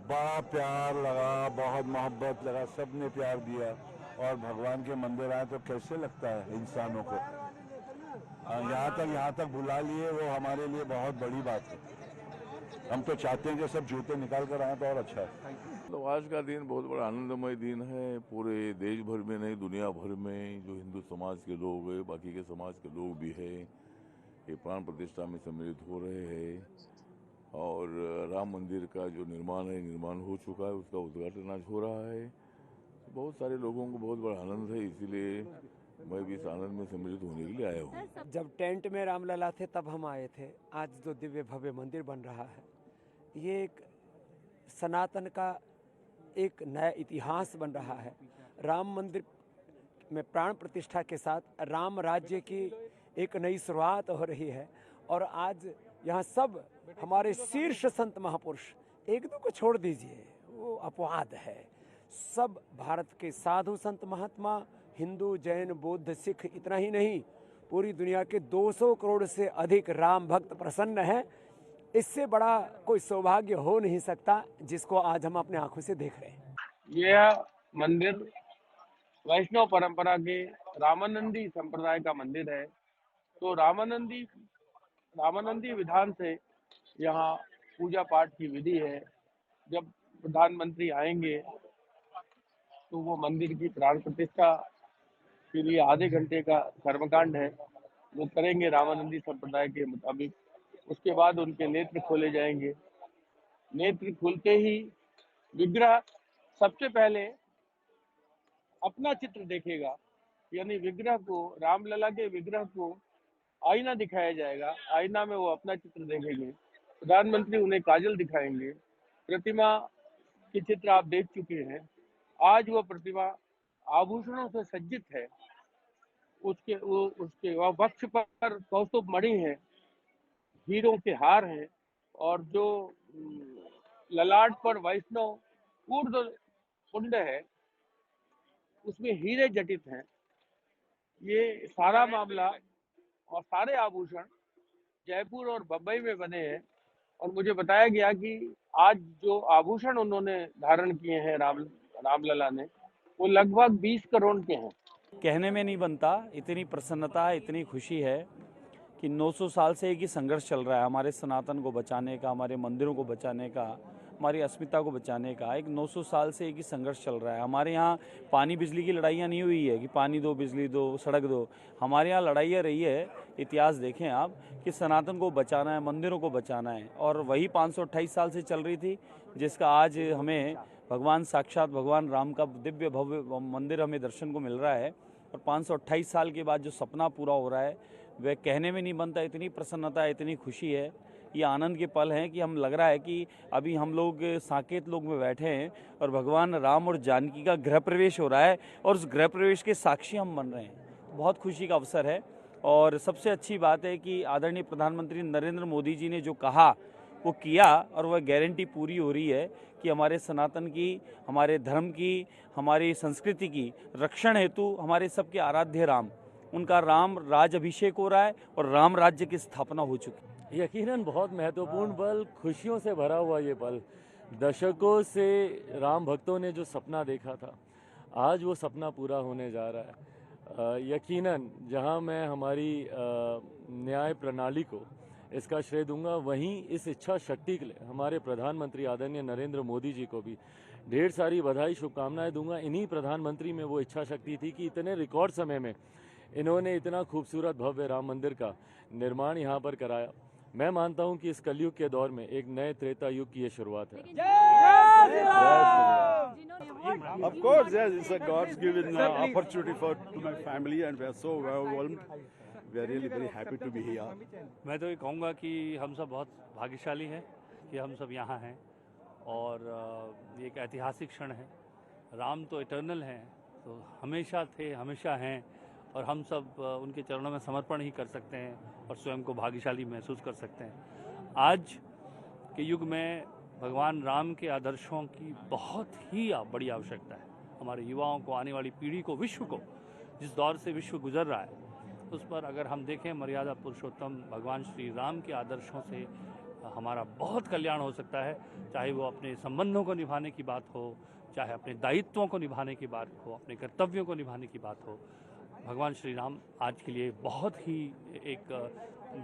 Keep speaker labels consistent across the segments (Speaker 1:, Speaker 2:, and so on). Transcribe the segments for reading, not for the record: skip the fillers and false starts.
Speaker 1: बड़ा प्यार लगा, बहुत मोहब्बत लगा, सबने प्यार दिया। और भगवान के मंदिर आए तो कैसे लगता है इंसानों को, यहाँ तक बुला लिए, वो हमारे लिए बहुत बड़ी बात है। हम तो चाहते हैं कि सब जूते निकाल कर आए तो और अच्छा है।
Speaker 2: तो आज का दिन बहुत बड़ा आनंदमय दिन है। पूरे देश भर में नहीं, दुनिया भर में जो हिंदू समाज के लोग हैं, बाकी के समाज के लोग भी हैं, ये प्राण प्रतिष्ठा में सम्मिलित हो रहे हैं। और राम मंदिर का जो निर्माण हो चुका है, उसका उद्घाटन आज हो रहा है। बहुत सारे लोगों को बहुत बड़ा आनंद है, इसीलिए मैं भी इस आनंद में सम्मिलित होने के लिए आया हूँ।
Speaker 3: जब टेंट में रामलला थे तब हम आए थे। आज जो दिव्य भव्य मंदिर बन रहा है, ये एक सनातन का एक नया इतिहास बन रहा है। राम मंदिर में प्राण प्रतिष्ठा के साथ राम राज्य की एक नई शुरुआत हो रही है। और आज यहाँ सब हमारे शीर्ष संत महापुरुष, एक दो को छोड़ दीजिए, वो अपवाद है, सब भारत के साधु संत महात्मा, हिंदू, जैन, बौद्ध, सिख, इतना ही नहीं, पूरी दुनिया के 200 करोड़ से अधिक राम भक्त प्रसन्न हैं। इससे बड़ा कोई सौभाग्य हो नहीं सकता, जिसको आज हम अपने आंखों से देख रहे हैं।
Speaker 4: यह मंदिर वैष्णव परंपरा के रामानंदी संप्रदाय का मंदिर है। तो रामानंदी विधान से यहाँ पूजा पाठ की विधि है। जब प्रधानमंत्री आएंगे तो वो मंदिर की प्राण प्रतिष्ठा के लिए आधे घंटे का कर्मकांड है, वो करेंगे रामानंदी संप्रदाय के मुताबिक। उसके बाद उनके नेत्र खोले जाएंगे। नेत्र खुलते ही विग्रह सबसे पहले अपना चित्र देखेगा, यानी विग्रह को, रामलला के विग्रह को आईना दिखाया जाएगा। आईना में वो अपना चित्र देखेंगे। प्रधानमंत्री उन्हें काजल दिखाएंगे। प्रतिमा के चित्र आप देख चुके हैं। आज वो प्रतिमा आभूषणों से सज्जित है। उसके वक्ष पर कौस्तुभ मणि है, हीरों के हार हैं, और जो ललाट पर वैष्णव ऊर्ध्व कुंड है, उसमें हीरे जटित हैं। ये सारा मामला और सारे आभूषण जयपुर और बम्बई में बने हैं। और मुझे बताया गया कि आज जो आभूषण उन्होंने धारण किए हैं रामलला ने, वो लगभग 20 करोड़ के हैं।
Speaker 5: कहने में नहीं बनता, इतनी प्रसन्नता है, इतनी खुशी है कि 900 साल से एक ही संघर्ष चल रहा है हमारे सनातन को बचाने का, हमारे मंदिरों को बचाने का, हमारी अस्मिता को बचाने का। एक 900 साल से एक ही संघर्ष चल रहा है। हमारे यहाँ पानी बिजली की लड़ाइयाँ नहीं हुई है कि पानी दो, बिजली दो, सड़क दो। हमारे यहाँ लड़ाइयाँ रही है, इतिहास देखें आप, कि सनातन को बचाना है, मंदिरों को बचाना है। और वही 528 साल से चल रही थी, जिसका आज हमें भगवान साक्षात भगवान राम का दिव्य भव्य मंदिर हमें दर्शन को मिल रहा है। और 528 साल के बाद जो सपना पूरा हो रहा है, वह कहने में नहीं बनता। इतनी प्रसन्नता है, इतनी खुशी है, ये आनंद के पल हैं कि हम लग रहा है कि अभी हम लोग साकेत लोक में बैठे हैं और भगवान राम और जानकी का गृह प्रवेश हो रहा है और उस गृह प्रवेश के साक्षी हम बन रहे हैं। बहुत खुशी का अवसर है। और सबसे अच्छी बात है कि आदरणीय प्रधानमंत्री नरेंद्र मोदी जी ने जो कहा वो किया, और वह गारंटी पूरी हो रही है कि हमारे सनातन की, हमारे धर्म की, हमारी संस्कृति की रक्षण हेतु हमारे सबके आराध्य राम, उनका राम राज अभिषेक हो रहा है और राम राज्य की स्थापना हो चुकी है।
Speaker 6: यकीनन बहुत महत्वपूर्ण पल, खुशियों से भरा हुआ ये पल। दशकों से राम भक्तों ने जो सपना देखा था, आज वो सपना पूरा होने जा रहा है। यकीनन जहां मैं हमारी न्याय प्रणाली को इसका श्रेय दूंगा, वहीं इस इच्छा शक्ति के लिए हमारे प्रधानमंत्री आदरणीय नरेंद्र मोदी जी को भी ढेर सारी बधाई, शुभकामनाएं दूंगा। इन्हीं प्रधानमंत्री में वो इच्छा शक्ति थी कि इतने रिकॉर्ड समय में इन्होंने इतना खूबसूरत भव्य राम मंदिर का निर्माण यहाँ पर कराया। मैं मानता हूँ कि इस कलयुग के दौर में एक नए त्रेता युग की ये शुरुआत है।
Speaker 7: Of course, yes, it's a God's given opportunity to my family, and we are so overwhelmed. We are really very happy to be here.
Speaker 8: मैं तो ये कहूँगा कि हम सब बहुत भाग्यशाली हैं कि हम सब यहाँ हैं, और ये एक ऐतिहासिक क्षण है। राम तो इटर्नल हैं, तो हमेशा थे, हमेशा हैं, और हम सब उनके चरणों में समर्पण ही कर सकते हैं और स्वयं को भाग्यशाली महसूस कर सकते हैं। आज के युग में भगवान राम के आदर्शों की बहुत ही बड़ी आवश्यकता है। हमारे युवाओं को, आने वाली पीढ़ी को, विश्व को, जिस दौर से विश्व गुजर रहा है, उस पर अगर हम देखें, मर्यादा पुरुषोत्तम भगवान श्री राम के आदर्शों से हमारा बहुत कल्याण हो सकता है, चाहे वो अपने संबंधों को निभाने की बात हो, चाहे अपने दायित्वों को निभाने की बात हो, अपने कर्तव्यों को निभाने की बात हो। भगवान श्री राम आज के लिए बहुत ही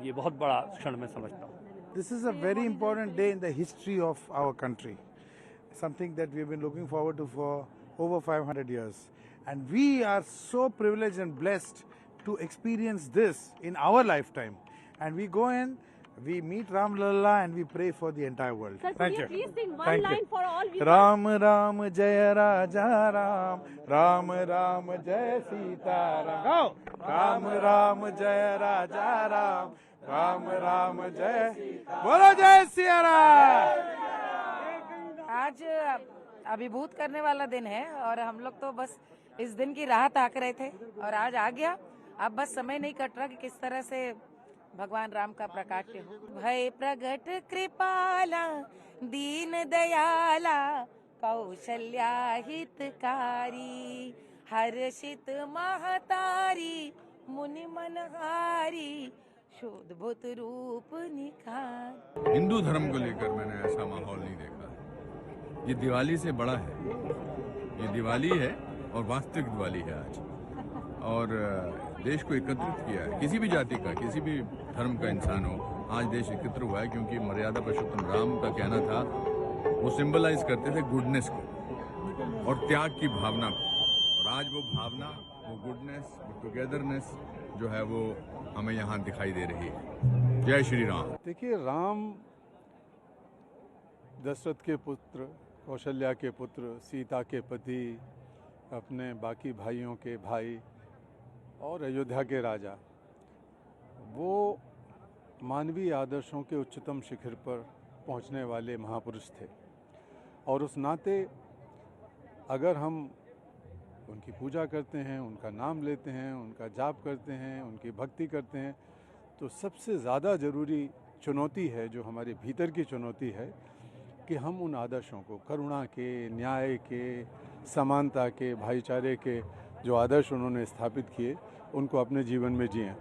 Speaker 8: ये बहुत बड़ा क्षण मैं समझता हूँ।
Speaker 9: This is a very important day in the history of our country, something that we have been looking forward to for over 500 years. And we are so privileged and blessed to experience this in our lifetime. And we go in, we meet Ram Lalla and we pray for the entire world.
Speaker 10: Sir,
Speaker 9: Thank
Speaker 10: could
Speaker 9: you.
Speaker 10: you please sing one
Speaker 9: Thank
Speaker 10: line
Speaker 9: you.
Speaker 10: for all viewers?
Speaker 9: Ram Ram Jaya Raja Ram, Ram Ram Jaya Sita Ram. Go! Ram Ram Jaya Raja Ram, Ram Ram Jaya. बोलो जय सिया राम।
Speaker 11: आज अभिभूत करने वाला दिन है और हम लोग तो बस इस दिन की राह ताक रहे थे और आज आ गया। अब बस समय नहीं कट रहा कि किस तरह से भगवान राम का प्रकाट्य हो। भय प्रगट कृपाला दीन दयाला कौशल्या हितकारी हर्षित महतारी मुनि मनहारी शोधभूत रूप निखार।
Speaker 12: हिंदू धर्म को लेकर मैंने ऐसा माहौल नहीं देखा है। ये दिवाली से बड़ा है, ये दिवाली है और वास्तविक दिवाली है आज, और देश को एकत्रित किया है। किसी भी जाति का, किसी भी धर्म का इंसान हो, आज देश एकत्र हुआ है क्योंकि मर्यादा पुरुषोत्तम राम का कहना था, वो सिंबलाइज करते थे गुडनेस को और त्याग की भावना को, और आज वो भावना, वो गुडनेस, वो टुगेदरनेस जो है वो हमें यहाँ दिखाई दे रही है। जय श्री राम।
Speaker 9: देखिए, राम दशरथ के पुत्र, कौशल्या के पुत्र, सीता के पति, अपने बाकी भाइयों के भाई और अयोध्या के राजा, वो मानवीय आदर्शों के उच्चतम शिखर पर पहुंचने वाले महापुरुष थे। और उस नाते अगर हम उनकी पूजा करते हैं, उनका नाम लेते हैं, उनका जाप करते हैं, उनकी भक्ति करते हैं, तो सबसे ज़्यादा ज़रूरी चुनौती है, जो हमारे भीतर की चुनौती है, कि हम उन आदर्शों को, करुणा के, न्याय के, समानता के, भाईचारे के जो आदर्श उन्होंने स्थापित किए, उनको अपने जीवन में जिएं।